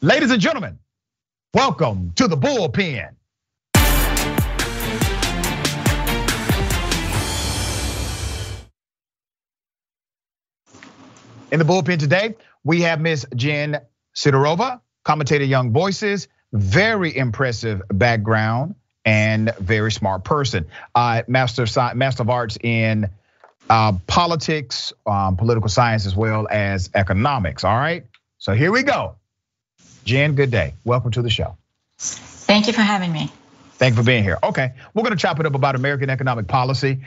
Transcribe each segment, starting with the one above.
Ladies and gentlemen, welcome to the Bullpen. In the Bullpen today, we have Miss Jen Sidorova, commentator Young Voices, very impressive background and very smart person. Master of Arts in politics, political science, as well as economics, all right? So here we go. Jen, good day. Welcome to the show. Thank you for having me. Thank you for being here. Okay, we're gonna chop it up about American economic policy,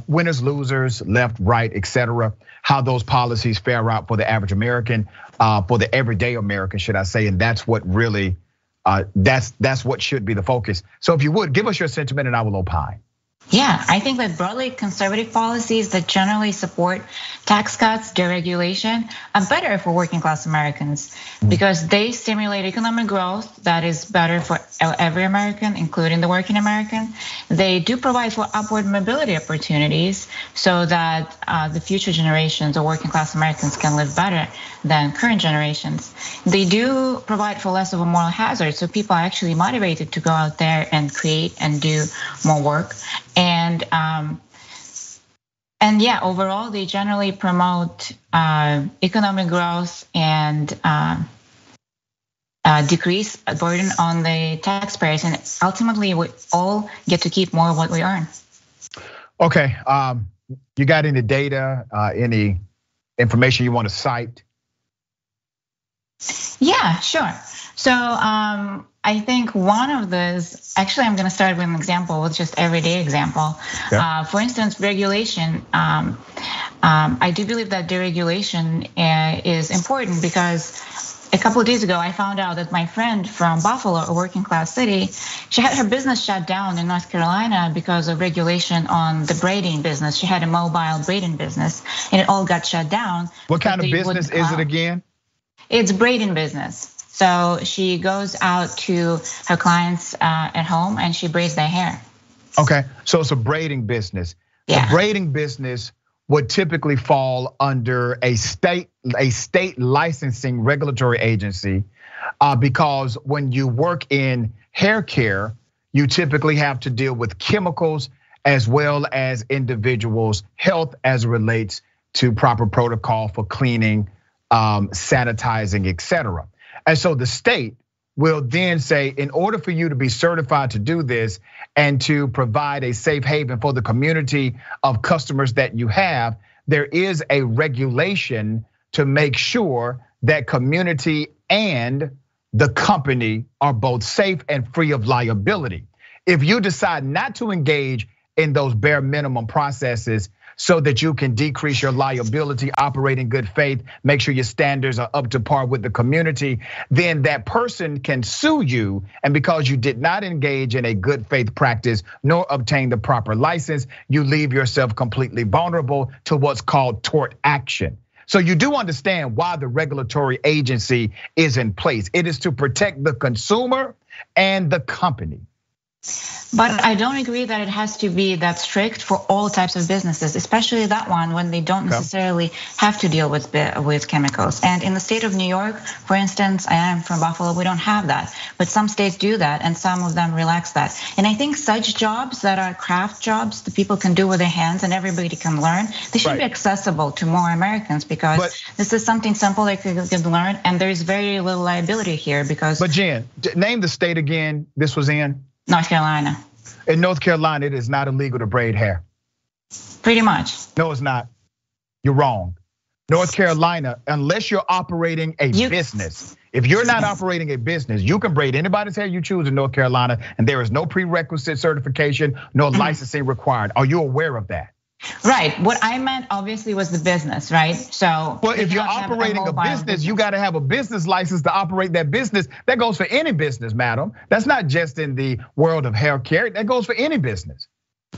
winners, losers, left, right, etc. How those policies fare out for the average American, for the everyday American, should I say? And that's what really, that's what should be the focus. So if you would, give us your sentiment and I will opine. Yeah, I think that broadly conservative policies that generally support tax cuts, deregulation are better for working class Americans because they stimulate economic growth that is better for every American, including the working American. They do provide for upward mobility opportunities so that the future generations of working class Americans can live better than current generations. They do provide for less of a moral hazard, so people are actually motivated to go out there and create and do more work. And yeah, overall, they generally promote economic growth and decrease a burden on the taxpayers. And ultimately, we all get to keep more of what we earn. Okay, you got any data, any information you want to cite? Yeah, sure. So I think one of those, actually I'm gonna start with an example, with just everyday example. Okay. For instance, regulation. I do believe that deregulation is important because a couple of days ago, I found out that my friend from Buffalo, a working class city, she had her business shut down in North Carolina because of regulation on the braiding business. She had a mobile braiding business and it all got shut down. What kind of business is it again? It's braiding business. So she goes out to her clients at home and she braids their hair. Okay, so it's a braiding business. Yeah. The braiding business would typically fall under a state licensing regulatory agency because when you work in hair care, you typically have to deal with chemicals as well as individuals' health as it relates to proper protocol for cleaning, sanitizing, etc. And so the state will then say, in order for you to be certified to do this and to provide a safe haven for the community of customers that you have, there is a regulation to make sure that community and the company are both safe and free of liability. If you decide not to engage in those bare minimum processes so that you can decrease your liability, operate in good faith, make sure your standards are up to par with the community, then that person can sue you. And because you did not engage in a good faith practice nor obtain the proper license, you leave yourself completely vulnerable to what's called tort action. So you do understand why the regulatory agency is in place. It is to protect the consumer and the company. But I don't agree that it has to be that strict for all types of businesses, especially that one when they don't necessarily have to deal with chemicals. And in the state of New York, for instance, I am from Buffalo, we don't have that. But some states do that and some of them relax that. And I think such jobs that are craft jobs that people can do with their hands and everybody can learn, they should be accessible to more Americans because this is something simple they can learn and there's very little liability here because. But Jen, name the state again this was in. North Carolina. In North Carolina, it is not illegal to braid hair. Pretty much. No, it's not. You're wrong. North Carolina, unless you're operating a business, if you're not operating a business, you can braid anybody's hair you choose in North Carolina, and there is no prerequisite certification, no licensing required. Are you aware of that? Right. What I meant obviously was the business, right? So well, if you're operating a business, you got to have a business license to operate that business. That goes for any business, madam. That's not just in the world of hair care. That goes for any business.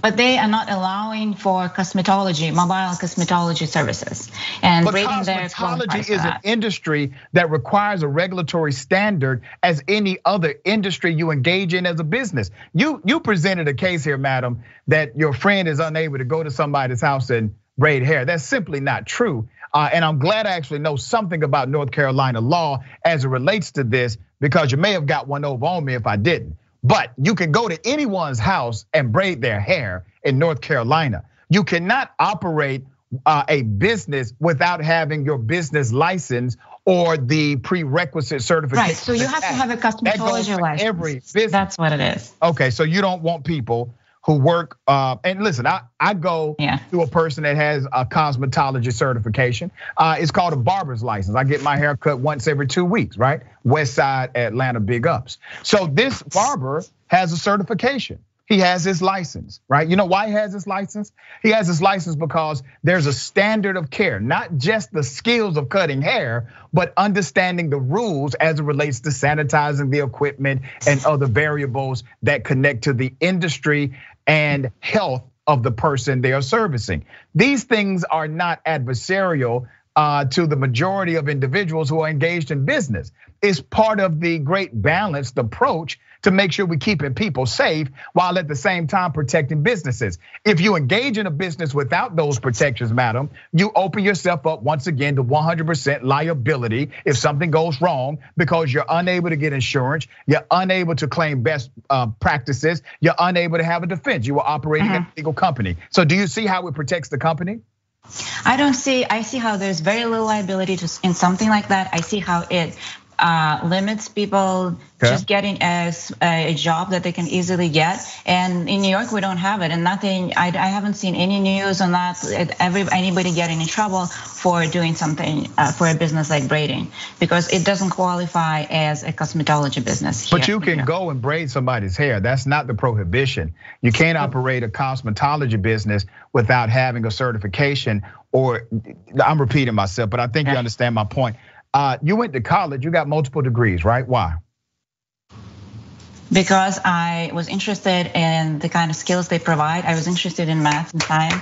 But they are not allowing for cosmetology, mobile cosmetology services. And cosmetology is an industry that requires a regulatory standard as any other industry you engage in as a business. You presented a case here, madam, that your friend is unable to go to somebody's house and braid hair. That's simply not true. And I'm glad I actually know something about North Carolina law as it relates to this, because you may have got one over on me if I didn't. But you can go to anyone's house and braid their hair in North Carolina. You cannot operate a business without having your business license or the prerequisite certification. Right, so you have to have a cosmetology license. Every business. That's what it is. Okay, so you don't want people who work, and listen, I go to a person that has a cosmetology certification. It's called a barber's license. I get my hair cut once every 2 weeks, right? West Side, Atlanta, big ups. So this barber has a certification. He has his license, right? You know why he has his license? He has his license because there's a standard of care, not just the skills of cutting hair, but understanding the rules as it relates to sanitizing the equipment and other variables that connect to the industry and health of the person they are servicing. These things are not adversarial to the majority of individuals who are engaged in business. It's part of the great balanced approach to make sure we're keeping people safe while at the same time protecting businesses. If you engage in a business without those protections, madam, you open yourself up once again to 100% liability if something goes wrong, because you're unable to get insurance, you're unable to claim best practices, you're unable to have a defense. You are operating a legal company. So do you see how it protects the company? I see how there's very little liability in something like that. I see how it limits people just getting a job that they can easily get. And in New York, we don't have it, and nothing. I haven't seen any news on that. Anybody getting in trouble for doing something for a business like braiding, because it doesn't qualify as a cosmetology business. But you can go and braid somebody's hair. That's not the prohibition. You can't operate a cosmetology business without having a certification. Or I'm repeating myself, but I think you understand my point. You went to college, you got multiple degrees, right? Why? Because I was interested in the kind of skills they provide. I was interested in math and science,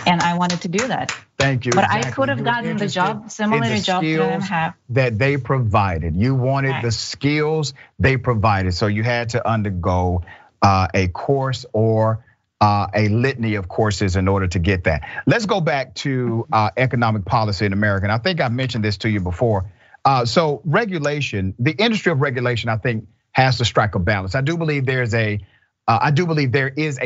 and I wanted to do that. Thank you. But exactly. I could have gotten the job, similar to job that I have. That they provided. You wanted the skills they provided, so you had to undergo a course or a litany of courses in order to get that. Let's go back to economic policy in America. And I think I mentioned this to you before. So regulation, the industry of regulation, I think, has to strike a balance. I do believe there is a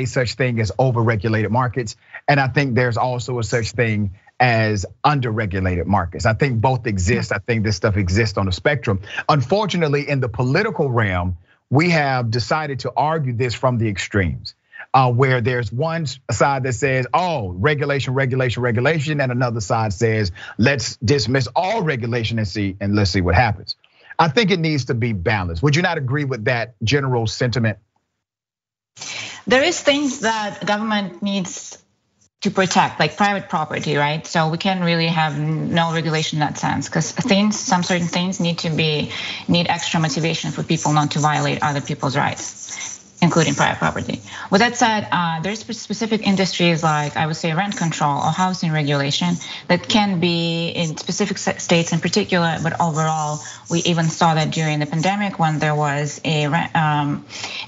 such thing as overregulated markets, and I think there's also a such thing as underregulated markets. I think both exist. I think this stuff exists on the spectrum. Unfortunately, in the political realm, we have decided to argue this from the extremes. Where there's one side that says, regulation, regulation, regulation, and another side says, let's dismiss all regulation and let's see what happens. I think it needs to be balanced. Would you not agree with that general sentiment? There is things that government needs to protect, like private property, right? So we can't really have no regulation in that sense, because some certain things need extra motivation for people not to violate other people's rights, including private property. With that said, there's specific industries like, I would say, rent control or housing regulation that can be in specific states in particular, but overall, we even saw that during the pandemic when there was an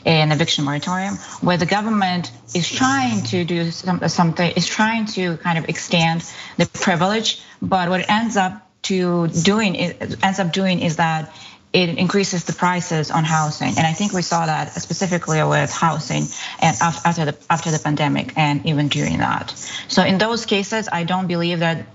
eviction moratorium, where the government is trying to do something, is trying to kind of extend the privilege, but what it ends up doing is that it increases the prices on housing. And I think we saw that specifically with housing and after the pandemic and even during that. So in those cases, I don't believe that,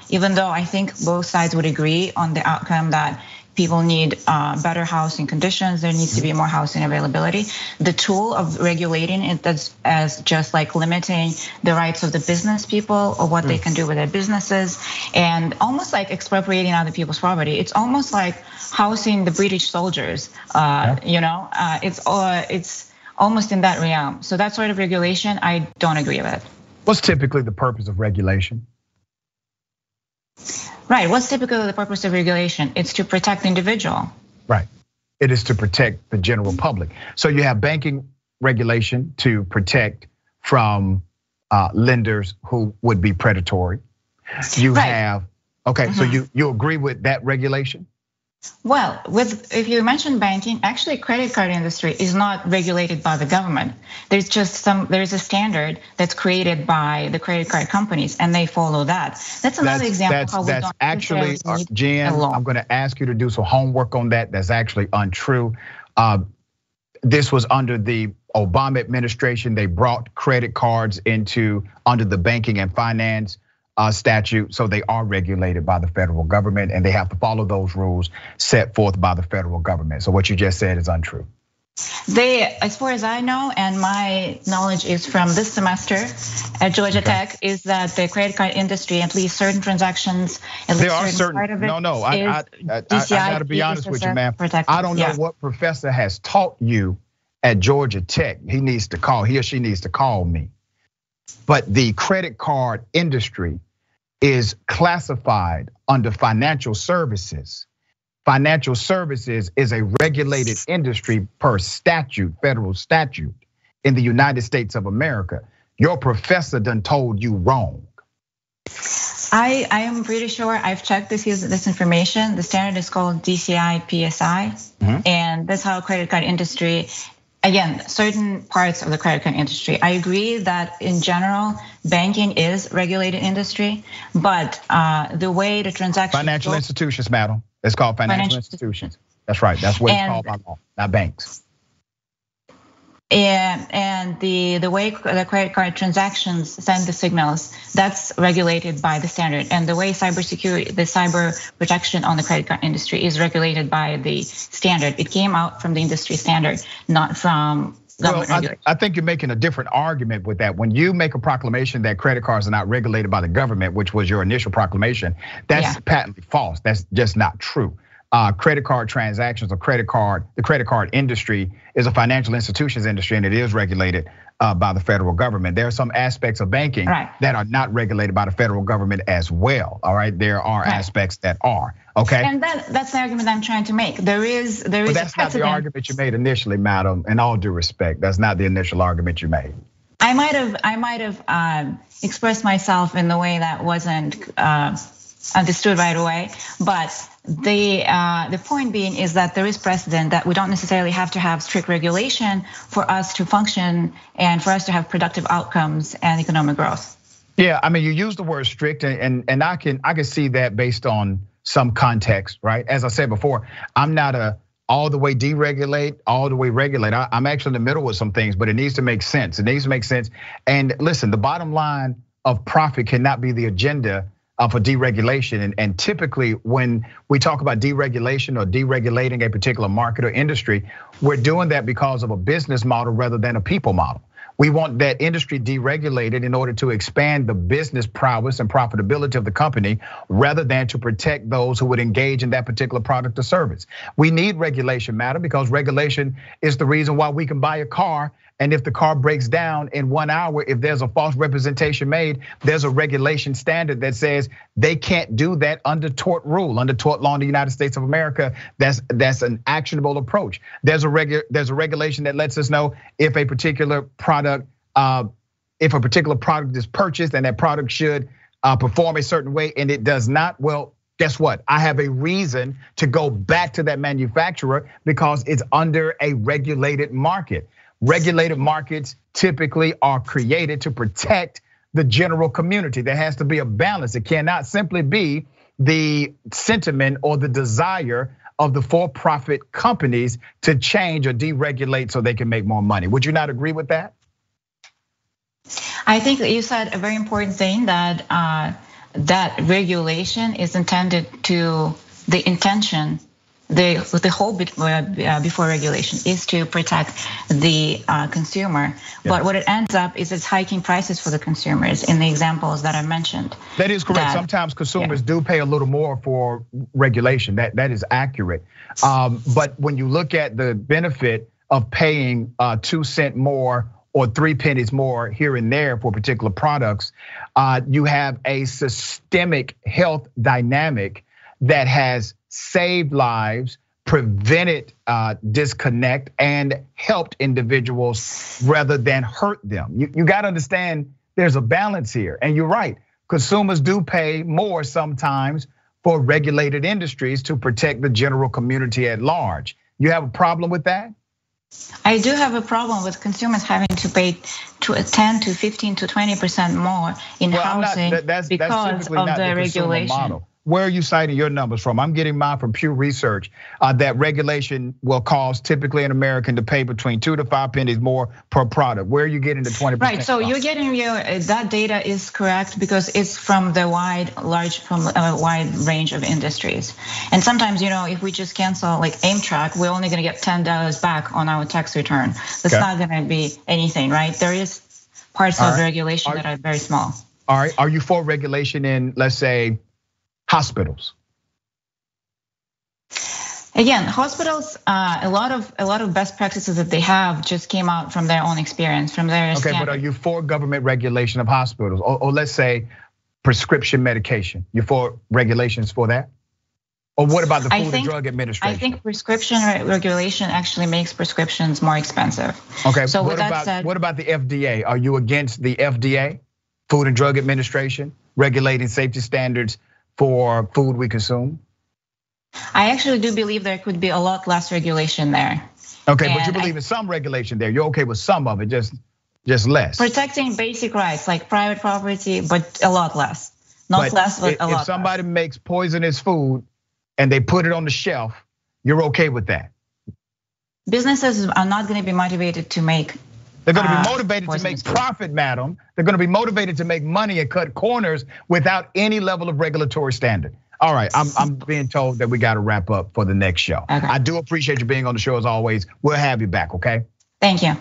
even though I think both sides would agree on the outcome that people need better housing conditions, there needs to be more housing availability. The tool of regulating it as just like limiting the rights of the business people or what they can do with their businesses, and almost like expropriating other people's property. It's almost like housing the British soldiers. It's almost in that realm. So that sort of regulation, I don't agree with. What's typically the purpose of regulation? Right, what's typically the purpose of regulation? It's to protect the individual. Right, it is to protect the general public. So you have banking regulation to protect from lenders who would be predatory. You have, so you agree with that regulation? Well, if you mention banking, actually credit card industry is not regulated by the government. There's a standard that's created by the credit card companies and they follow that. That's another example how we don't actually, Jen, I'm gonna ask you to do some homework on that. That's actually untrue. This was under the Obama administration. They brought credit cards under the banking and finance statute, so they are regulated by the federal government and they have to follow those rules set forth by the federal government. So what you just said is untrue. As far as I know, and my knowledge is from this semester at Georgia Tech, is that the credit card industry, at least certain transactions, at least certain part of it, I gotta be honest with you, man. I don't know what professor has taught you at Georgia Tech. He or she needs to call me. But the credit card industry is classified under financial services. Financial services is a regulated industry per statute, federal statute in the United States of America. Your professor done told you wrong. I am pretty sure I've checked this information. The standard is called DCI PSI, and that's how credit card industry. Again, certain parts of the credit card industry. I agree that in general, banking is regulated industry, but the way the transaction financial institutions, madam. It's called financial institutions. That's right. That's what it's called by law, not banks. And the way the credit card transactions send the signals, that's regulated by the standard. And the way cybersecurity, the cyber protection on the credit card industry is regulated by the standard. It came out from the industry standard, not from government regulation. I think you're making a different argument with that. When you make a proclamation that credit cards are not regulated by the government, which was your initial proclamation, that's patently false. That's just not true. Credit card transactions or the credit card industry is a financial institutions industry and it is regulated by the federal government. There are some aspects of banking that are not regulated by the federal government as well. All right, there are aspects that are. Okay, and that's the argument I'm trying to make. There is. But that's not the argument you made initially, madam. In all due respect, that's not the initial argument you made. I might have expressed myself in the way that wasn't understood right away, but the point being is that there is precedent that we don't necessarily have to have strict regulation for us to function and for us to have productive outcomes and economic growth. Yeah, I mean, you use the word strict, and I can see that based on some context, right? As I said before, I'm not a all the way deregulate, all the way regulate. I'm actually in the middle with some things, but it needs to make sense. It needs to make sense. And listen, the bottom line of profit cannot be the agenda for deregulation. And typically when we talk about deregulation or deregulating a particular market or industry, we're doing that because of a business model rather than a people model. We want that industry deregulated in order to expand the business prowess and profitability of the company rather than to protect those who would engage in that particular product or service. We need regulation, madam, because regulation is the reason why we can buy a car. And if the car breaks down in 1 hour, if there's a false representation made, there's a regulation standard that says they can't do that under tort rule, under tort law in the United States of America. That's an actionable approach. There's a regulation that lets us know if a particular product is purchased and that product should perform a certain way and it does not, well, guess what? I have a reason to go back to that manufacturer because it's under a regulated market. Regulated markets typically are created to protect the general community. There has to be a balance. It cannot simply be the sentiment or the desire of the for-profit companies to change or deregulate so they can make more money. Would you not agree with that? I think that you said a very important thing, that that regulation is intended to, the intention, the whole bit before regulation is to protect the consumer. But what it ends up is it's hiking prices for the consumers in the examples that I mentioned. That is correct. Sometimes consumers do pay a little more for regulation. That is accurate. But when you look at the benefit of paying 2 cents more or 3 pennies more here and there for particular products, you have a systemic health dynamic that has saved lives, prevented disconnect, and helped individuals rather than hurt them. You gotta understand there's a balance here, and you're right. Consumers do pay more sometimes for regulated industries to protect the general community at large. You have a problem with that? I do have a problem with consumers having to pay 10 to 15 to 20% more in housing because of the regulation. Where are you citing your numbers from? I'm getting mine from Pew Research that regulation will cause typically an American to pay between 2 to 5 pennies more per product. Where are you getting the 20%? Right, so you're getting that data is correct because it's from a wide range of industries. And sometimes, if we just cancel like Amtrak, we're only gonna get $10 back on our tax return. That's not gonna be anything, right? There is parts of regulation that are very small. All right, are you for regulation in, let's say, hospitals? Again, hospitals, a lot of best practices that they have just came out from their own experience, from their standard. But are you for government regulation of hospitals? Or let's say prescription medication, you for regulations for that? Or what about the Food and Drug Administration? I think prescription regulation actually makes prescriptions more expensive. Okay, so what about the FDA? Are you against the FDA, Food and Drug Administration, regulating safety standards for food we consume? I actually do believe there could be a lot less regulation there. Okay, but you believe in some regulation there. You're okay with some of it, just less. Protecting basic rights like private property, but a lot less. Not less, but a lot. If somebody makes poisonous food and they put it on the shelf, you're okay with that? Businesses are not going to be motivated to make. They're going to be motivated to make profit, madam. They're going to be motivated to make money and cut corners without any level of regulatory standard. All right, I'm being told that we got to wrap up for the next show. Okay. I do appreciate you being on the show as always. We'll have you back, okay? Thank you.